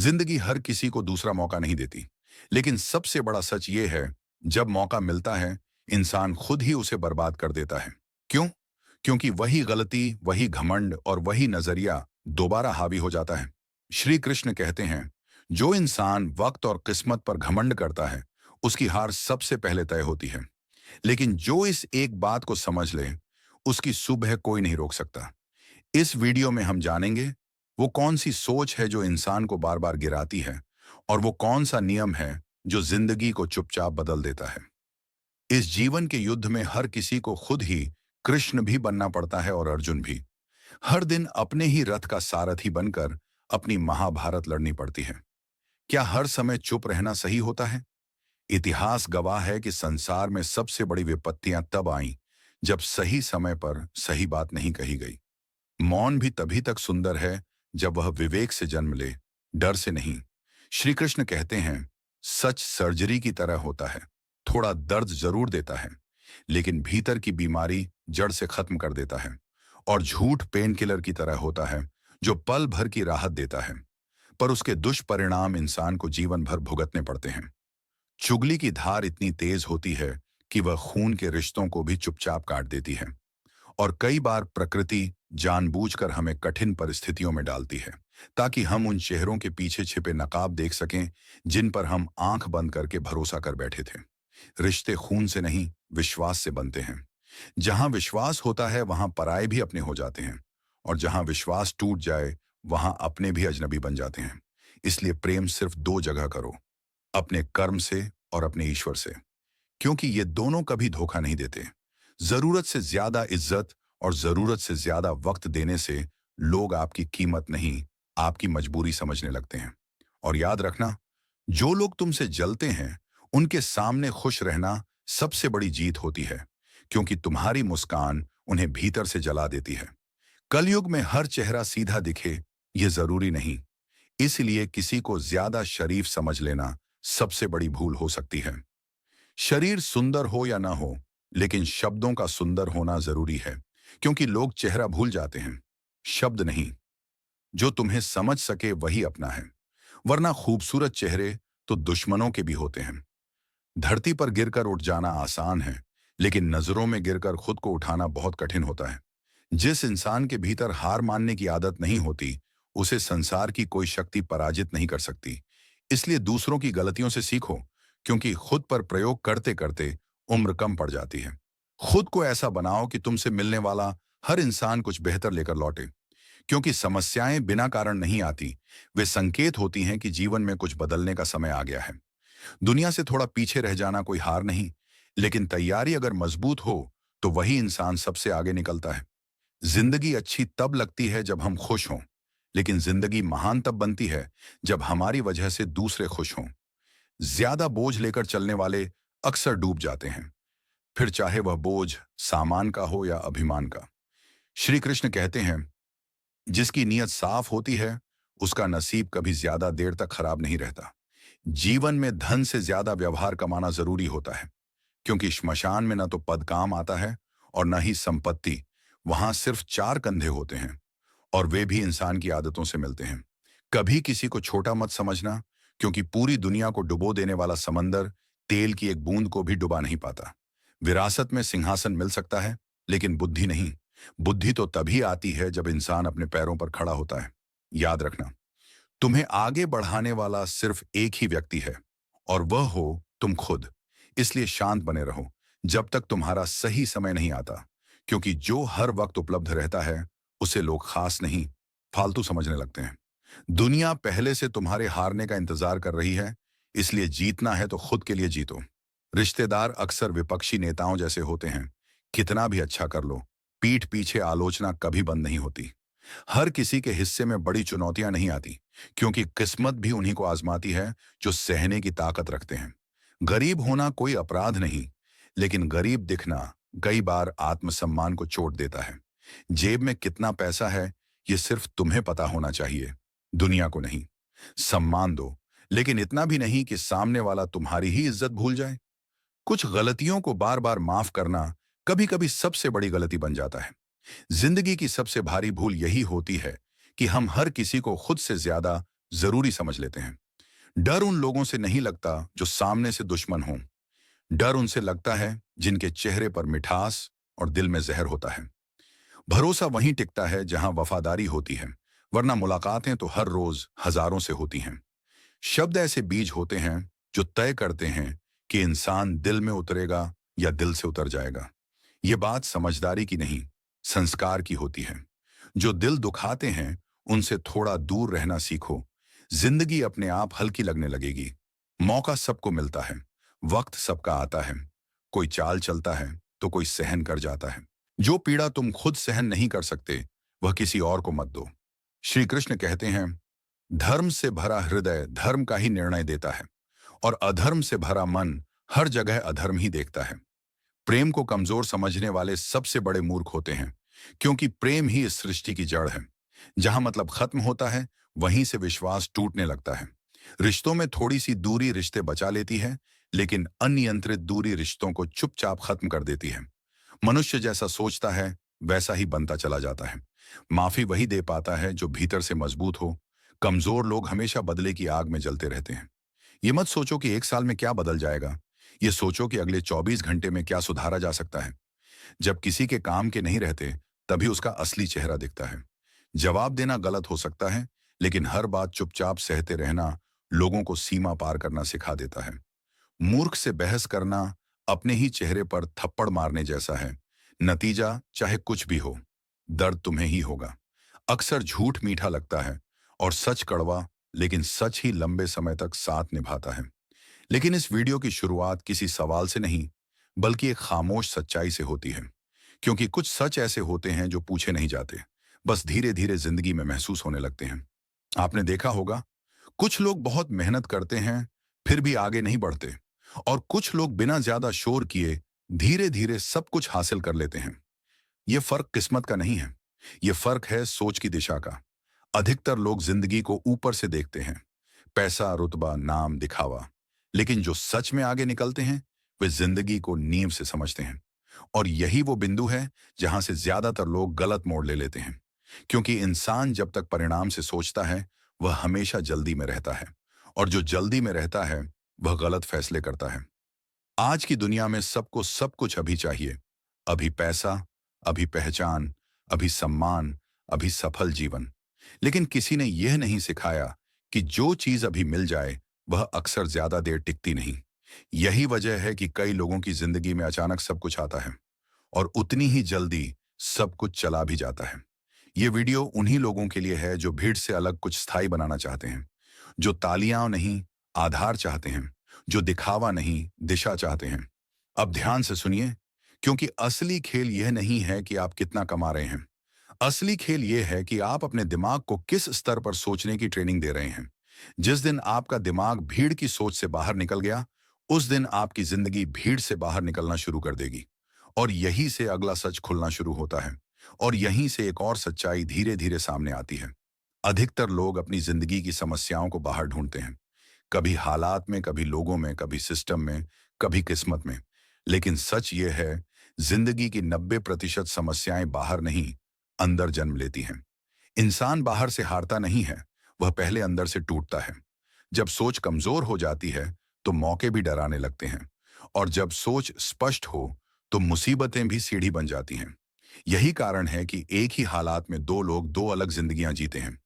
जिंदगी हर किसी को दूसरा मौका नहीं देती, लेकिन सबसे बड़ा सच ये है, जब मौका मिलता है, इंसान खुद ही उसे बर्बाद कर देता है। क्यों? क्योंकि वही गलती, वही घमंड और वही नजरिया दोबारा हावी हो जाता है। श्री कृष्ण कहते हैं, जो इंसान वक्त और किस्मत पर घमंड करता है, उसकी हार सबसे पहले तय होती है। लेकिन जो इस एक बात को समझ ले, उसकी सुबह कोई नहीं रोक सकता। इस वीडियो में हम जानेंगे, वो कौन सी सोच है जो इंसान को बार बार गिराती है, और वो कौन सा नियम है जो जिंदगी को चुपचाप बदल देता है। इस जीवन के युद्ध में हर किसी को खुद ही कृष्ण भी बनना पड़ता है और अर्जुन भी। हर दिन अपने ही रथ का सारथी बनकर अपनी महाभारत लड़नी पड़ती है। क्या हर समय चुप रहना सही होता है? इतिहास गवाह है कि संसार में सबसे बड़ी विपत्तियां तब आईं जब सही समय पर सही बात नहीं कही गई। मौन भी तभी तक सुंदर है जब वह विवेक से जन्म ले, डर से नहीं। श्री कृष्ण कहते हैं, सच सर्जरी की तरह होता है। थोड़ा दर्द जरूर देता है, लेकिन भीतर की बीमारी जड़ से खत्म कर देता है। और झूठ पेन किलर की तरह होता है, जो पल भर की राहत देता है, पर उसके दुष्परिणाम इंसान को जीवन भर भुगतने पड़ते हैं। चुगली की धार इतनी तेज होती है कि वह खून के रिश्तों को भी चुपचाप काट देती है। और कई बार प्रकृति जानबूझकर हमें कठिन परिस्थितियों में डालती है, ताकि हम उन चेहरों के पीछे छिपे नकाब देख सकें जिन पर हम आंख बंद करके भरोसा कर बैठे थे। रिश्ते खून से नहीं, विश्वास से बनते हैं। जहां विश्वास होता है, वहां पराये भी अपने हो जाते हैं, और जहां विश्वास टूट जाए, वहां अपने भी अजनबी बन जाते हैं। इसलिए प्रेम सिर्फ दो जगह करो, अपने कर्म से और अपने ईश्वर से, क्योंकि ये दोनों कभी धोखा नहीं देते। जरूरत से ज्यादा इज्जत और जरूरत से ज्यादा वक्त देने से लोग आपकी कीमत नहीं, आपकी मजबूरी समझने लगते हैं। और याद रखना, जो लोग तुमसे जलते हैं, उनके सामने खुश रहना सबसे बड़ी जीत होती है, क्योंकि तुम्हारी मुस्कान उन्हें भीतर से जला देती है। कलयुग में हर चेहरा सीधा दिखे, यह जरूरी नहीं। इसलिए किसी को ज्यादा शरीफ समझ लेना सबसे बड़ी भूल हो सकती है। शरीर सुंदर हो या ना हो, लेकिन शब्दों का सुंदर होना जरूरी है, क्योंकि लोग चेहरा भूल जाते हैं, शब्द नहीं। जो तुम्हें समझ सके वही अपना है, वरना खूबसूरत चेहरे तो दुश्मनों के भी होते हैं। धरती पर गिरकर उठ जाना आसान है, लेकिन नजरों में गिरकर खुद को उठाना बहुत कठिन होता है। जिस इंसान के भीतर हार मानने की आदत नहीं होती, उसे संसार की कोई शक्ति पराजित नहीं कर सकती। इसलिए दूसरों की गलतियों से सीखो, क्योंकि खुद पर प्रयोग करते करते उम्र कम पड़ जाती है। खुद को ऐसा बनाओ कि तुमसे मिलने वाला हर इंसान कुछ बेहतर लेकर लौटे, क्योंकि समस्याएं बिना कारण नहीं आती, वे संकेत होती हैं कि जीवन में कुछ बदलने का समय आ गया है। दुनिया से थोड़ा पीछे रह जाना कोई हार नहीं, लेकिन तैयारी अगर मजबूत हो तो वही इंसान सबसे आगे निकलता है। जिंदगी अच्छी तब लगती है जब हम खुश हों, लेकिन जिंदगी महान तब बनती है जब हमारी वजह से दूसरे खुश हों। ज्यादा बोझ लेकर चलने वाले अक्सर डूब जाते हैं, फिर चाहे वह बोझ सामान का हो या अभिमान का। श्री कृष्ण कहते हैं, जिसकी नीयत साफ होती है, उसका नसीब कभी ज्यादा देर तक खराब नहीं रहता। जीवन में धन से ज्यादा व्यवहार कमाना जरूरी होता है, क्योंकि श्मशान में न तो पद काम आता है और न ही संपत्ति। वहां सिर्फ चार कंधे होते हैं, और वे भी इंसान की आदतों से मिलते हैं। कभी किसी को छोटा मत समझना, क्योंकि पूरी दुनिया को डुबो देने वाला समंदर तेल की एक बूंद को भी डुबा नहीं पाता। विरासत में सिंहासन मिल सकता है, लेकिन बुद्धि नहीं। बुद्धि तो तभी आती है जब इंसान अपने पैरों पर खड़ा होता है। याद रखना, तुम्हें आगे बढ़ाने वाला सिर्फ एक ही व्यक्ति है, और वह हो तुम खुद। इसलिए शांत बने रहो जब तक तुम्हारा सही समय नहीं आता, क्योंकि जो हर वक्त उपलब्ध रहता है, उसे लोग खास नहीं, फालतू समझने लगते हैं। दुनिया पहले से तुम्हारे हारने का इंतजार कर रही है, इसलिए जीतना है तो खुद के लिए जीतो। रिश्तेदार अक्सर विपक्षी नेताओं जैसे होते हैं, कितना भी अच्छा कर लो, पीठ पीछे आलोचना कभी बंद नहीं होती। हर किसी के हिस्से में बड़ी चुनौतियां नहीं आती, क्योंकि किस्मत भी उन्हीं को आजमाती है जो सहने की ताकत रखते हैं। गरीब होना कोई अपराध नहीं, लेकिन गरीब दिखना कई बार आत्मसम्मान को चोट देता है। जेब में कितना पैसा है, ये सिर्फ तुम्हें पता होना चाहिए, दुनिया को नहीं। सम्मान दो, लेकिन इतना भी नहीं कि सामने वाला तुम्हारी ही इज्जत भूल जाए। कुछ गलतियों को बार बार माफ करना कभी कभी सबसे बड़ी गलती बन जाता है। जिंदगी की सबसे भारी भूल यही होती है कि हम हर किसी को खुद से ज्यादा जरूरी समझ लेते हैं। डर उन लोगों से नहीं लगता जो सामने से दुश्मन हों। डर उनसे लगता है जिनके चेहरे पर मिठास और दिल में जहर होता है। भरोसा वहीं टिकता है जहां वफादारी होती है, वरना मुलाकातें तो हर रोज हजारों से होती हैं। शब्द ऐसे बीज होते हैं जो तय करते हैं कि इंसान दिल में उतरेगा या दिल से उतर जाएगा। ये बात समझदारी की नहीं, संस्कार की होती है। जो दिल दुखाते हैं उनसे थोड़ा दूर रहना सीखो। जिंदगी अपने आप हल्की लगने लगेगी। मौका सबको मिलता है, वक्त सबका आता है। कोई चाल चलता है तो कोई सहन कर जाता है। जो पीड़ा तुम खुद सहन नहीं कर सकते, वह किसी और को मत दो। श्री कृष्ण कहते हैं, धर्म से भरा हृदय धर्म का ही निर्णय देता है, और अधर्म से भरा मन हर जगह अधर्म ही देखता है। प्रेम को कमजोर समझने वाले सबसे बड़े मूर्ख होते हैं, क्योंकि प्रेम ही इस सृष्टि की जड़ है। जहां मतलब खत्म होता है, वहीं से विश्वास टूटने लगता है। रिश्तों में थोड़ी सी दूरी रिश्ते बचा लेती है, लेकिन अनियंत्रित दूरी रिश्तों को चुपचाप खत्म कर देती है। मनुष्य जैसा सोचता है वैसा ही बनता चला जाता है। माफी वही दे पाता है जो भीतर से मजबूत हो। कमजोर लोग हमेशा बदले की आग में जलते रहते हैं। ये मत सोचो कि एक साल में क्या बदल जाएगा, ये सोचो कि अगले 24 घंटे में क्या सुधारा जा सकता है। जब किसी के काम के नहीं रहते, तभी उसका असली चेहरा दिखता है। जवाब देना गलत हो सकता है, लेकिन हर बात चुपचाप सहते रहना लोगों को सीमा पार करना सिखा देता है। मूर्ख से बहस करना अपने ही चेहरे पर थप्पड़ मारने जैसा है। नतीजा चाहे कुछ भी हो, दर्द तुम्हें ही होगा। अक्सर झूठ मीठा लगता है और सच कड़वा, लेकिन सच ही लंबे समय तक साथ निभाता है। लेकिन इस वीडियो की शुरुआत किसी सवाल से नहीं, बल्कि एक खामोश सच्चाई से होती है। क्योंकि कुछ सच ऐसे होते हैं जो पूछे नहीं जाते, बस धीरे धीरे जिंदगी में महसूस होने लगते हैं। आपने देखा होगा, कुछ लोग बहुत मेहनत करते हैं फिर भी आगे नहीं बढ़ते, और कुछ लोग बिना ज्यादा शोर किए धीरे धीरे सब कुछ हासिल कर लेते हैं। यह फर्क किस्मत का नहीं है, यह फर्क है सोच की दिशा का। अधिकतर लोग जिंदगी को ऊपर से देखते हैं, पैसा, रुतबा, नाम, दिखावा। लेकिन जो सच में आगे निकलते हैं, वे जिंदगी को नींव से समझते हैं। और यही वो बिंदु है जहां से ज्यादातर लोग गलत मोड़ ले लेते हैं। क्योंकि इंसान जब तक परिणाम से सोचता है, वह हमेशा जल्दी में रहता है, और जो जल्दी में रहता है वह गलत फैसले करता है। आज की दुनिया में सबको सब कुछ अभी चाहिए। अभी पैसा, अभी पहचान, अभी सम्मान, अभी सफल जीवन। लेकिन किसी ने यह नहीं सिखाया कि जो चीज अभी मिल जाए वह अक्सर ज्यादा देर टिकती नहीं। यही वजह है कि कई लोगों की जिंदगी में अचानक सब कुछ आता है, और उतनी ही जल्दी सब कुछ चला भी जाता है। ये वीडियो उन्हीं लोगों के लिए है जो भीड़ से अलग कुछ स्थायी बनाना चाहते हैं, जो तालियां नहीं आधार चाहते हैं, जो दिखावा नहीं दिशा चाहते हैं। अब ध्यान से सुनिए, क्योंकि असली खेल यह नहीं है कि आप कितना कमा रहे हैं। असली खेल यह है कि आप अपने दिमाग को किस स्तर पर सोचने की ट्रेनिंग दे रहे हैं। जिस दिन आपका दिमाग भीड़ की सोच से बाहर निकल गया, उस दिन आपकी जिंदगी भीड़ से बाहर निकलना शुरू कर देगी। और यहीं से अगला सच खुलना शुरू होता है, और यहीं से एक और सच्चाई धीरे धीरे सामने आती है। अधिकतर लोग अपनी जिंदगी की समस्याओं को बाहर ढूंढते हैं, कभी हालात में, कभी लोगों में, कभी सिस्टम में, कभी किस्मत में। लेकिन सच ये है, जिंदगी की 90% समस्याएं बाहर नहीं, अंदर जन्म लेती हैं। इंसान बाहर से हारता नहीं है, वह पहले अंदर से टूटता है। जब सोच कमजोर हो जाती है तो मौके भी डराने लगते हैं, और जब सोच स्पष्ट हो तो मुसीबतें भी सीढ़ी बन जाती हैं। यही कारण है कि एक ही हालात में दो लोग दो अलग जिंदगियां जीते हैं।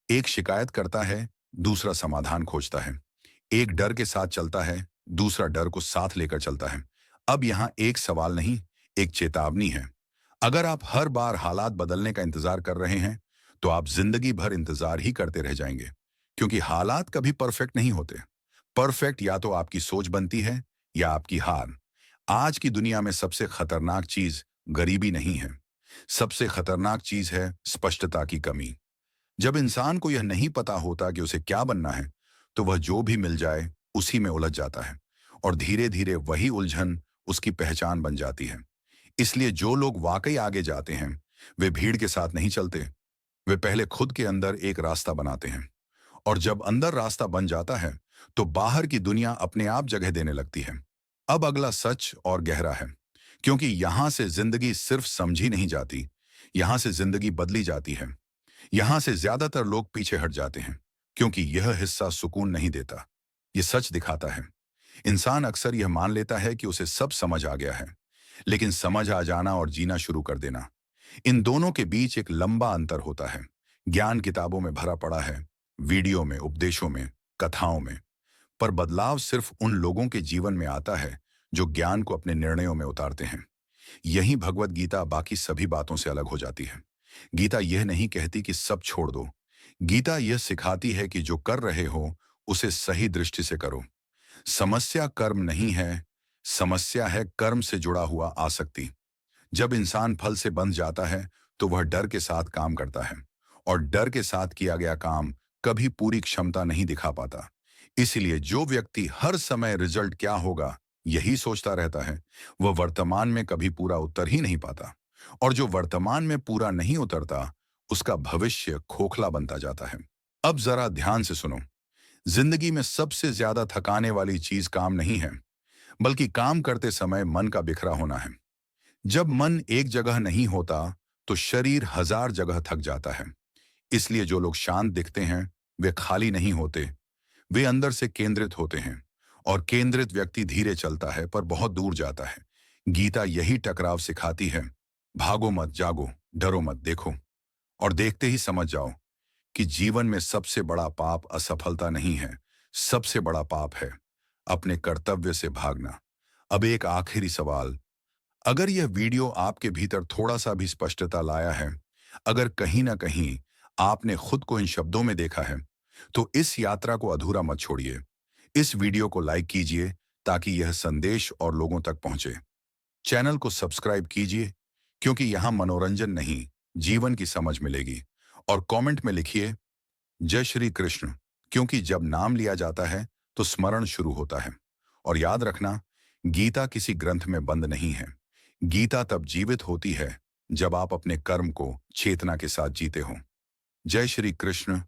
एक शिकायत करता है, दूसरा समाधान खोजता है। एक डर के साथ चलता है, दूसरा डर को साथ लेकर चलता है। अब यहाँ एक सवाल नहीं, एक चेतावनी है। अगर आप हर बार हालात बदलने का इंतजार कर रहे हैं, तो आप जिंदगी भर इंतजार ही करते रह जाएंगे। क्योंकि हालात कभी परफेक्ट नहीं होते। परफेक्ट या तो आपकी सोच बनती है या आपकी हार। आज की दुनिया में सबसे खतरनाक चीज गरीबी नहीं है, सबसे खतरनाक चीज है स्पष्टता की कमी। जब इंसान को यह नहीं पता होता कि उसे क्या बनना है, तो वह जो भी मिल जाए उसी में उलझ जाता है, और धीरे धीरे वही उलझन उसकी पहचान बन जाती है। इसलिए जो लोग वाकई आगे जाते हैं, वे भीड़ के साथ नहीं चलते। वे पहले खुद के अंदर एक रास्ता बनाते हैं, और जब अंदर रास्ता बन जाता है, तो बाहर की दुनिया अपने आप जगह देने लगती है। अब अगला सच और गहरा है, क्योंकि यहां से जिंदगी सिर्फ समझी नहीं जाती, यहां से जिंदगी बदली जाती है। यहां से ज्यादातर लोग पीछे हट जाते हैं, क्योंकि यह हिस्सा सुकून नहीं देता, ये सच दिखाता है। इंसान अक्सर यह मान लेता है कि उसे सब समझ आ गया है, लेकिन समझ आ जाना और जीना शुरू कर देना, इन दोनों के बीच एक लंबा अंतर होता है। ज्ञान किताबों में भरा पड़ा है, वीडियो में, उपदेशों में, कथाओं में, पर बदलाव सिर्फ उन लोगों के जीवन में आता है जो ज्ञान को अपने निर्णयों में उतारते हैं। यही भगवत गीता बाकी सभी बातों से अलग हो जाती है। गीता यह नहीं कहती कि सब छोड़ दो। गीता यह सिखाती है कि जो कर रहे हो उसे सही दृष्टि से करो। समस्या कर्म नहीं है, समस्या है कर्म से जुड़ा हुआ आसक्ति। जब इंसान फल से बंध जाता है तो वह डर के साथ काम करता है, और डर के साथ किया गया काम कभी पूरी क्षमता नहीं दिखा पाता। इसलिए जो व्यक्ति हर समय रिजल्ट क्या होगा यही सोचता रहता है, वह वर्तमान में कभी पूरा उतर ही नहीं पाता। और जो वर्तमान में पूरा नहीं उतरता, उसका भविष्य खोखला बनता जाता है। अब जरा ध्यान से सुनो। जिंदगी में सबसे ज्यादा थकाने वाली चीज काम नहीं है, बल्कि काम करते समय मन का बिखरा होना है। जब मन एक जगह नहीं होता तो शरीर हजार जगह थक जाता है। इसलिए जो लोग शांत दिखते हैं वे खाली नहीं होते, वे अंदर से केंद्रित होते हैं। और केंद्रित व्यक्ति धीरे चलता है पर बहुत दूर जाता है। गीता यही टकराव सिखाती है। भागो मत, जागो, डरो मत, देखो। और देखते ही समझ जाओ कि जीवन में सबसे बड़ा पाप असफलता नहीं है, सबसे बड़ा पाप है अपने कर्तव्य से भागना। अब एक आखिरी सवाल, अगर यह वीडियो आपके भीतर थोड़ा सा भी स्पष्टता लाया है, अगर कहीं ना कहीं आपने खुद को इन शब्दों में देखा है, तो इस यात्रा को अधूरा मत छोड़िए। इस वीडियो को लाइक कीजिए ताकि यह संदेश और लोगों तक पहुंचे। चैनल को सब्सक्राइब कीजिए, क्योंकि यहां मनोरंजन नहीं, जीवन की समझ मिलेगी। और कमेंट में लिखिए जय श्री कृष्ण, क्योंकि जब नाम लिया जाता है तो स्मरण शुरू होता है। और याद रखना, गीता किसी ग्रंथ में बंद नहीं है। गीता तब जीवित होती है जब आप अपने कर्म को चेतना के साथ जीते हो। जय श्री कृष्ण।